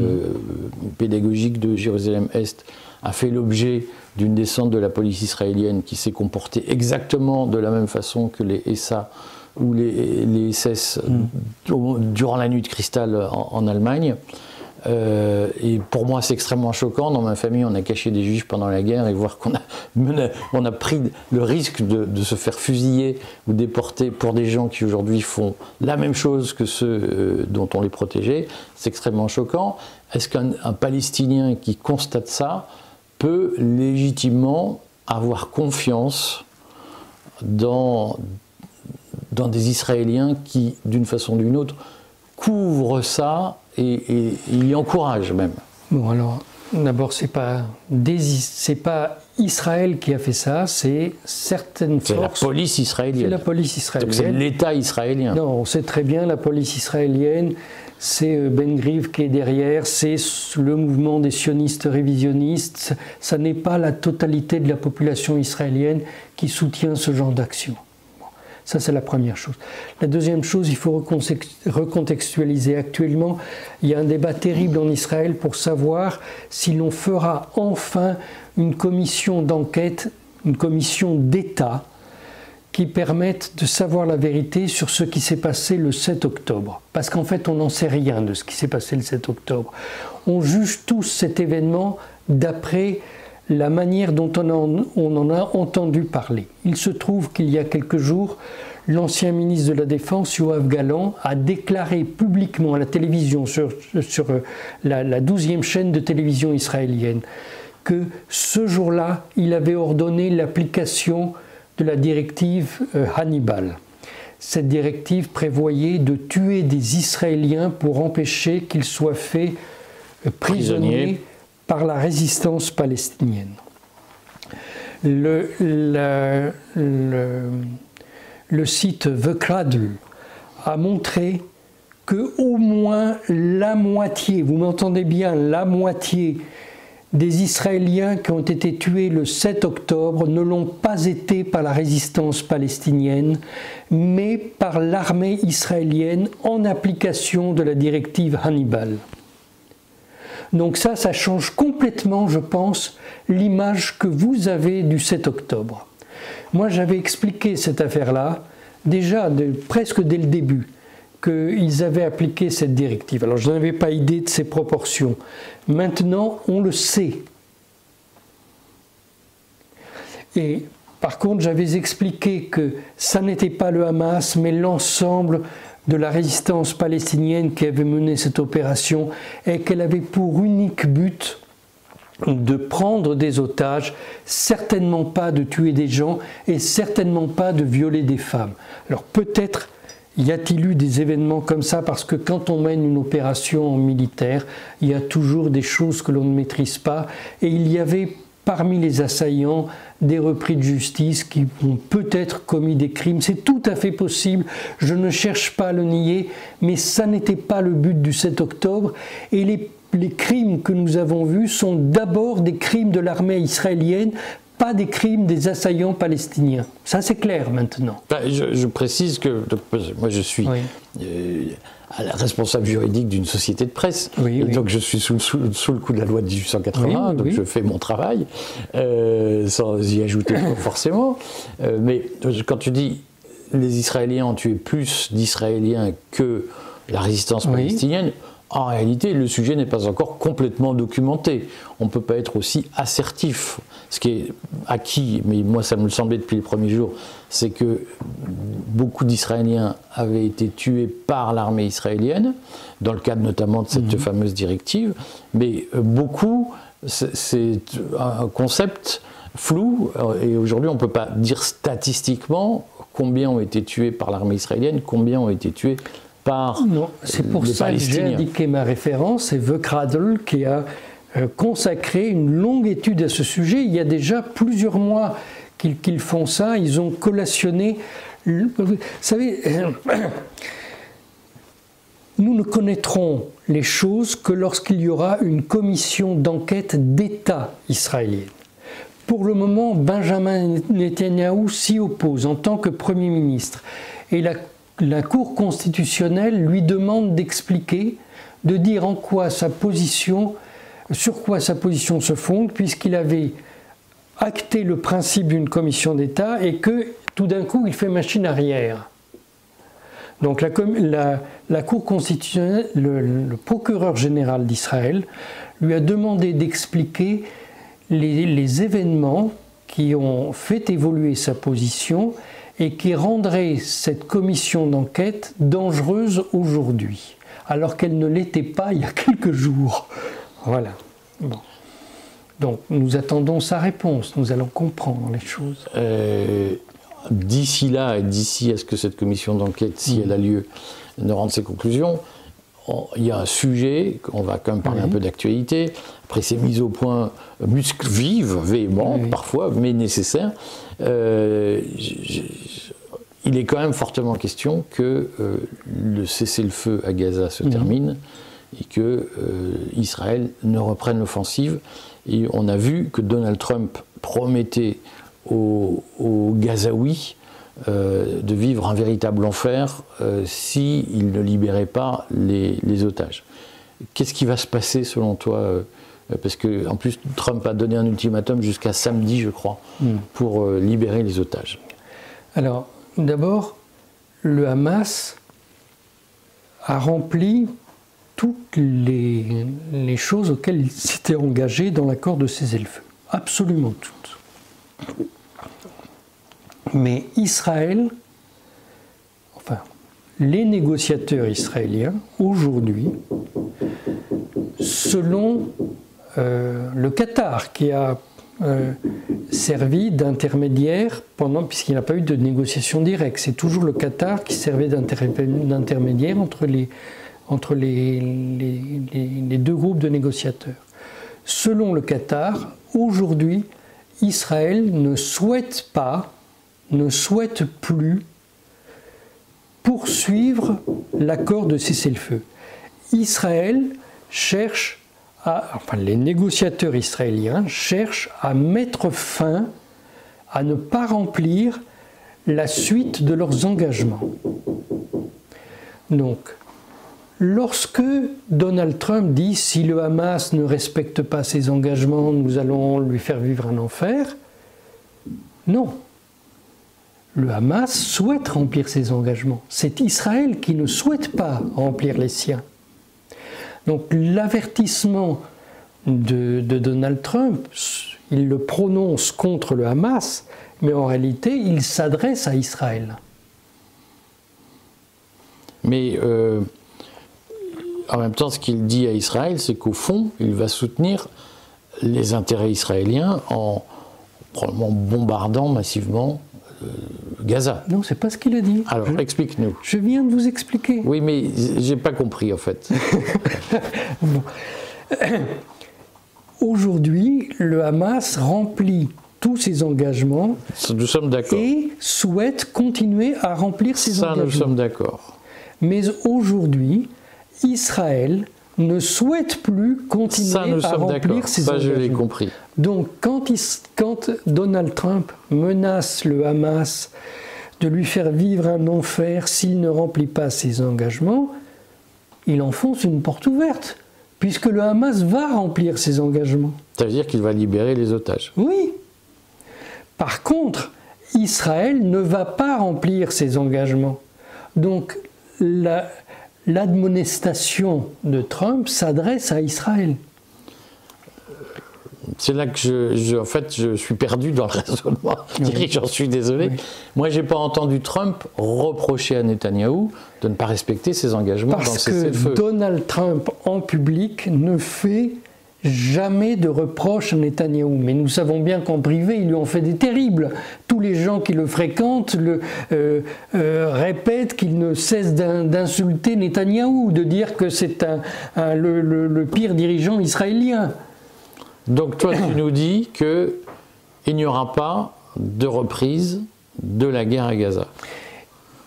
pédagogique de Jérusalem-Est, a fait l'objet d'une descente de la police israélienne qui s'est comportée exactement de la même façon que les SA ou les SS durant la nuit de cristal en Allemagne. Et pour moi, c'est extrêmement choquant. Dans ma famille, on a caché des juifs pendant la guerre et voir on a pris le risque de se faire fusiller ou déporter pour des gens qui aujourd'hui font la même chose que ceux dont on les protégeait. C'est extrêmement choquant. Est-ce qu'un Palestinien qui constate ça peut légitimement avoir confiance dans des Israéliens qui, d'une façon ou d'une autre, couvrent ça et y encouragent même? Bon, alors, d'abord, c'est pas Israël qui a fait ça, c'est certaines forces... C'est la police israélienne. C'est la police israélienne. Donc c'est l'État israélien. Non, on sait très bien, la police israélienne, c'est Ben Gvir qui est derrière, c'est le mouvement des sionistes révisionnistes. Ça n'est pas la totalité de la population israélienne qui soutient ce genre d'action. Bon, ça, c'est la première chose. La deuxième chose, il faut recontextualiser. Actuellement, il y a un débat terrible en Israël pour savoir si l'on fera enfin une commission d'enquête, une commission d'État, qui permettent de savoir la vérité sur ce qui s'est passé le 7 octobre. Parce qu'en fait, on n'en sait rien de ce qui s'est passé le 7 octobre. On juge tous cet événement d'après la manière dont on en a entendu parler. Il se trouve qu'il y a quelques jours, l'ancien ministre de la Défense, Yoav Gallant, a déclaré publiquement à la télévision, sur la 12e chaîne de télévision israélienne, que ce jour-là, il avait ordonné l'application de la directive Hannibal. Cette directive prévoyait de tuer des Israéliens pour empêcher qu'ils soient faits prisonniers par la résistance palestinienne. Le site The Cradle a montré que au moins la moitié, vous m'entendez bien, la moitié des Israéliens qui ont été tués le 7 octobre ne l'ont pas été par la résistance palestinienne, mais par l'armée israélienne en application de la directive Hannibal. Donc ça change complètement, je pense, l'image que vous avez du 7 octobre. Moi, j'avais expliqué cette affaire-là, déjà presque dès le début, qu'ils avaient appliqué cette directive. Alors, je n'avais pas idée de ses proportions. Maintenant, on le sait. Et par contre, j'avais expliqué que ça n'était pas le Hamas, mais l'ensemble de la résistance palestinienne qui avait mené cette opération et qu'elle avait pour unique but de prendre des otages, certainement pas de tuer des gens et certainement pas de violer des femmes. Alors peut-être y a-t-il eu des événements comme ça, parce que quand on mène une opération militaire, il y a toujours des choses que l'on ne maîtrise pas, et il y avait parmi les assaillants des repris de justice qui ont peut-être commis des crimes. C'est tout à fait possible, je ne cherche pas à le nier, mais ça n'était pas le but du 7 octobre, et les crimes que nous avons vus sont d'abord des crimes de l'armée israélienne, pas des crimes des assaillants palestiniens. Ça, c'est clair maintenant. Je précise que moi, je suis responsable juridique d'une société de presse. Oui. Donc, je suis sous le coup de la loi de 1880, donc je fais mon travail, sans y ajouter forcément. Mais quand tu dis les Israéliens ont tué plus d'Israéliens que la résistance palestinienne, en réalité, le sujet n'est pas encore complètement documenté. On ne peut pas être aussi assertif. Ce qui est acquis, mais moi ça me le semblait depuis les premiers jours, c'est que beaucoup d'Israéliens avaient été tués par l'armée israélienne, dans le cadre notamment de cette fameuse directive, mais beaucoup, c'est un concept flou, et aujourd'hui on ne peut pas dire statistiquement combien ont été tués par l'armée israélienne, combien ont été tués par non, c'est pour ça que j'ai indiqué ma référence, c'est The Cradle qui a consacré une longue étude à ce sujet. Il y a déjà plusieurs mois qu'ils font ça, ils ont collationné. Vous savez, nous ne connaîtrons les choses que lorsqu'il y aura une commission d'enquête d'État israélienne. Pour le moment, Benjamin Netanyahou s'y oppose en tant que Premier ministre. Et la Cour constitutionnelle lui demande d'expliquer, de dire sur quoi sa position se fonde, puisqu'il avait acté le principe d'une commission d'État et que tout d'un coup il fait machine arrière. Donc la Cour constitutionnelle, le procureur général d'Israël, lui a demandé d'expliquer les événements qui ont fait évoluer sa position et qui rendraient cette commission d'enquête dangereuse aujourd'hui, alors qu'elle ne l'était pas il y a quelques jours. Voilà. Bon. Donc nous attendons sa réponse, nous allons comprendre les choses. D'ici là, et d'ici à ce que cette commission d'enquête, si elle a lieu, ne rende ses conclusions, il y a un sujet, on va quand même parler un peu d'actualité, après ces mises au point vives, véhémentes parfois, mais nécessaires, il est quand même fortement question que le cessez-le-feu à Gaza se termine et que Israël ne reprenne l'offensive. Et on a vu que Donald Trump promettait aux Gazaouis de vivre un véritable enfer s'il ne libérait pas les otages. Qu'est-ce qui va se passer selon toi parce qu'en plus Trump a donné un ultimatum jusqu'à samedi, je crois, pour libérer les otages. Alors, d'abord, le Hamas a rempli toutes les choses auxquelles il s'était engagé dans l'accord de cessez-le-feu. Absolument toutes. Mais Israël, enfin, les négociateurs israéliens, aujourd'hui, selon le Qatar, qui a servi d'intermédiaire puisqu'il n'y a pas eu de négociation directe, c'est toujours le Qatar qui servait d'intermédiaire entre les deux groupes de négociateurs. Selon le Qatar, aujourd'hui, Israël ne souhaite plus poursuivre l'accord de cessez-le-feu. Israël cherche les négociateurs israéliens cherchent à mettre fin, à ne pas remplir la suite de leurs engagements. Donc, lorsque Donald Trump dit « si le Hamas ne respecte pas ses engagements, nous allons lui faire vivre un enfer », non. Le Hamas souhaite remplir ses engagements. C'est Israël qui ne souhaite pas remplir les siens. Donc l'avertissement de Donald Trump, il le prononce contre le Hamas, mais en réalité, il s'adresse à Israël. Mais en même temps, ce qu'il dit à Israël, c'est qu'au fond, il va soutenir les intérêts israéliens en probablement bombardant massivement Gaza. Non, c'est pas ce qu'il a dit. Alors, explique-nous. Je viens de vous expliquer. Oui, mais j'ai pas compris en fait. Bon. Aujourd'hui, le Hamas remplit tous ses engagements. Nous sommes d'accord. Et souhaite continuer à remplir ses engagements. Ça, nous sommes d'accord. Mais aujourd'hui, Israël ne souhaite plus continuer à remplir ses engagements. Ça, je l'ai compris. Donc, quand Donald Trump menace le Hamas de lui faire vivre un enfer s'il ne remplit pas ses engagements, il enfonce une porte ouverte, puisque le Hamas va remplir ses engagements. Ça veut dire qu'il va libérer les otages. Oui. Par contre, Israël ne va pas remplir ses engagements. Donc, l'admonestation de Trump s'adresse à Israël. C'est là que je suis perdu dans le raisonnement. Oui. J'en suis désolé. Oui. Moi, je n'ai pas entendu Trump reprocher à Netanyahou de ne pas respecter ses engagements dans le cessez-le-feu. Parce que Donald Trump, en public, ne fait jamais de reproches à Netanyahou. Mais nous savons bien qu'en privé, ils lui ont fait des terribles. Tous les gens qui le fréquentent répètent qu'il ne cesse d'insulter Netanyahou, de dire que c'est le pire dirigeant israélien. Donc toi, tu nous dis qu'il n'y aura pas de reprise de la guerre à Gaza.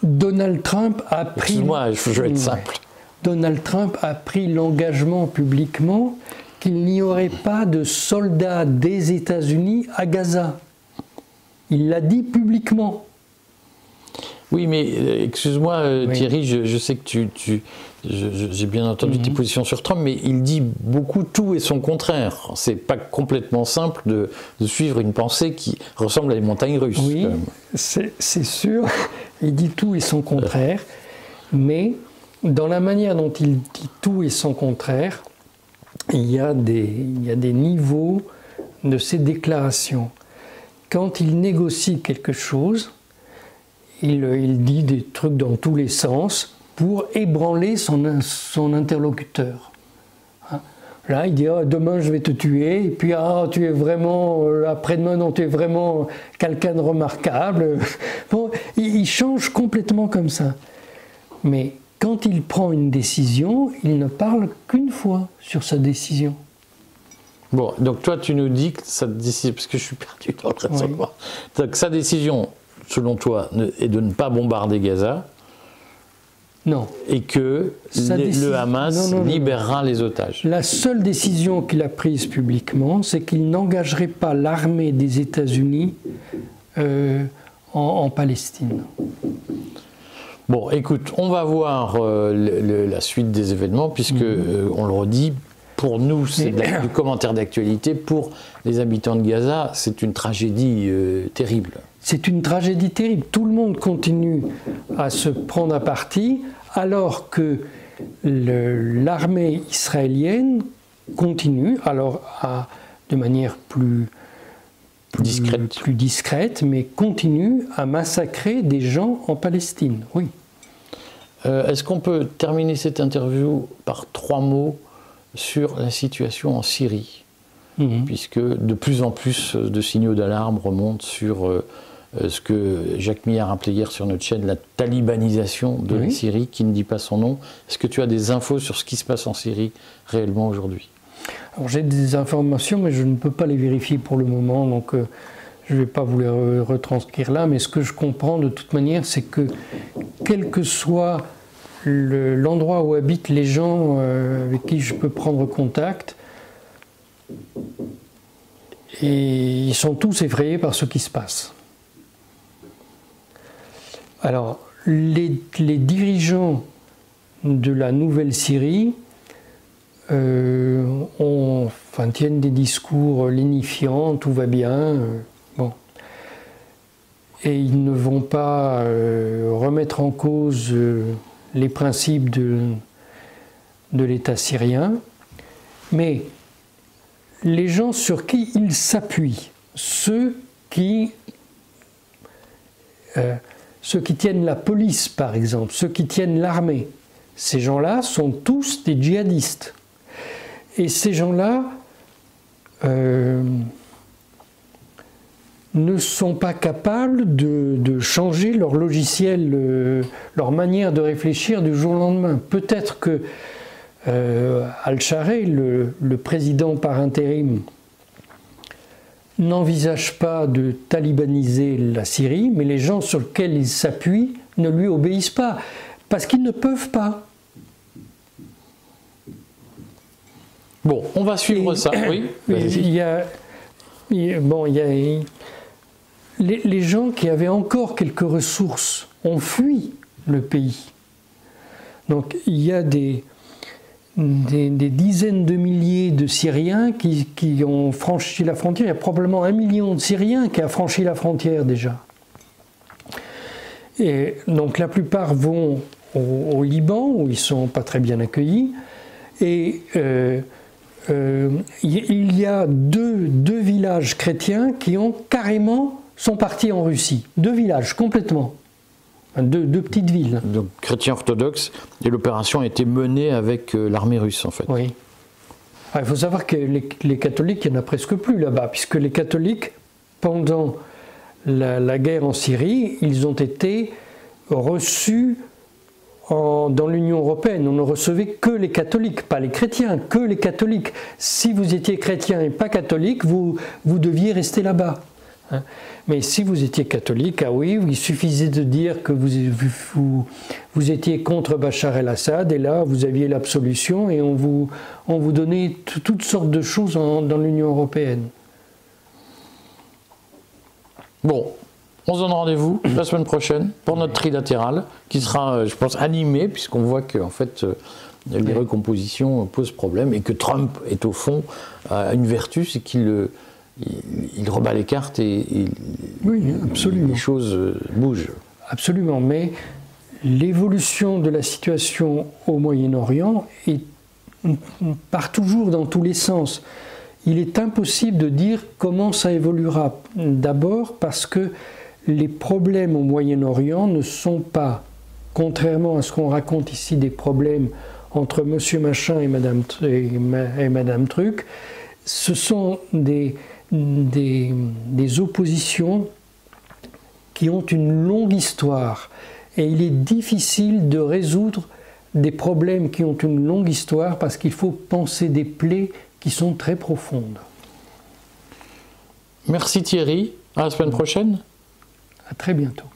Donald Trump a pris... Excuse-moi, je vais être simple. Donald Trump a pris l'engagement publiquement qu'il n'y aurait pas de soldats des États-Unis à Gaza. Il l'a dit publiquement. Oui, mais excuse-moi Thierry, je sais que j'ai bien entendu tes positions sur Trump, mais il dit beaucoup tout et son contraire. C'est pas complètement simple de suivre une pensée qui ressemble à des montagnes russes. Oui, c'est sûr. Il dit tout et son contraire. Mais dans la manière dont il dit tout et son contraire, il y a des niveaux de ces déclarations. Quand il négocie quelque chose, il dit des trucs dans tous les sens pour ébranler son interlocuteur. Là, il dit « demain je vais te tuer » et puis « tu es vraiment, après-demain, non, tu es vraiment quelqu'un de remarquable ». Bon, il change complètement comme ça. Mais quand il prend une décision, il ne parle qu'une fois sur sa décision. Bon, donc toi tu nous dis que sa décision, parce que je suis perdu dans le raisonnement, donc sa décision, selon toi, est de ne pas bombarder Gaza. Non. Et que le Hamas libérera les otages. La seule décision qu'il a prise publiquement, c'est qu'il n'engagerait pas l'armée des États-Unis en Palestine. Bon, écoute, on va voir la suite des événements, puisque, on le redit, pour nous, c'est du commentaire d'actualité. Pour les habitants de Gaza, c'est une tragédie terrible. C'est une tragédie terrible. Tout le monde continue à se prendre à partie, alors que l'armée israélienne continue, alors de manière plus discrète, mais continue à massacrer des gens en Palestine. Oui. Est-ce qu'on peut terminer cette interview par 3 mots sur la situation en Syrie, puisque de plus en plus de signaux d'alarme remontent sur ce que Jacques Millard appelait hier sur notre chaîne la talibanisation de la Syrie, qui ne dit pas son nom. Est-ce que tu as des infos sur ce qui se passe en Syrie réellement aujourd'hui? Alors j'ai des informations, mais je ne peux pas les vérifier pour le moment, donc je ne vais pas vous les retranscrire là, mais ce que je comprends de toute manière, c'est que quel que soit l'endroit où habitent les gens avec qui je peux prendre contact, et ils sont tous effrayés par ce qui se passe. Alors, les dirigeants de la Nouvelle-Syrie tiennent des discours lénifiants, tout va bien, bon. Et ils ne vont pas remettre en cause les principes de l'État syrien, mais les gens sur qui ils s'appuient, ceux qui tiennent la police, par exemple, ceux qui tiennent l'armée, ces gens-là sont tous des djihadistes. Et ces gens-là ne sont pas capables de changer leur logiciel, leur manière de réfléchir du jour au lendemain. Peut-être que Al-Shareh, le président par intérim, n'envisage pas de talibaniser la Syrie, mais les gens sur lesquels il s'appuie ne lui obéissent pas, parce qu'ils ne peuvent pas. Bon, on va suivre ça, oui. Les gens qui avaient encore quelques ressources ont fui le pays. Donc il y a des dizaines de milliers de Syriens qui ont franchi la frontière. Il y a probablement 1 million de Syriens qui a franchi la frontière déjà. Et donc la plupart vont au Liban, où ils ne sont pas très bien accueillis. Et il y a deux villages chrétiens qui sont partis en Russie. 2 villages, complètement. Deux petites villes. Donc chrétiens orthodoxes, et l'opération a été menée avec l'armée russe en fait. Oui. Alors, il faut savoir que les catholiques, il n'y en a presque plus là-bas, puisque les catholiques, pendant la guerre en Syrie, ils ont été reçus dans l'Union européenne. On ne recevait que les catholiques, pas les chrétiens, que les catholiques. Si vous étiez chrétien et pas catholique, vous deviez rester là-bas. Mais si vous étiez catholique, ah oui, il suffisait de dire que vous étiez contre Bachar el-Assad, et là vous aviez l'absolution, et on vous donnait toutes sortes de choses dans l'Union européenne. Bon, on se donne rendez-vous la semaine prochaine pour notre trilatéral, qui sera, je pense, animé, puisqu'on voit que en fait, les recompositions posent problème, et que Trump est au fond une vertu, c'est qu'il rebat les cartes et oui, absolument. Les choses bougent. Absolument, mais l'évolution de la situation au Moyen-Orient part toujours dans tous les sens. Il est impossible de dire comment ça évoluera. D'abord parce que les problèmes au Moyen-Orient ne sont pas, contrairement à ce qu'on raconte ici, des problèmes entre Monsieur Machin et Madame Truc. Ce sont des oppositions qui ont une longue histoire. Et il est difficile de résoudre des problèmes qui ont une longue histoire parce qu'il faut penser des plaies qui sont très profondes. Merci Thierry, à la semaine prochaine. À très bientôt.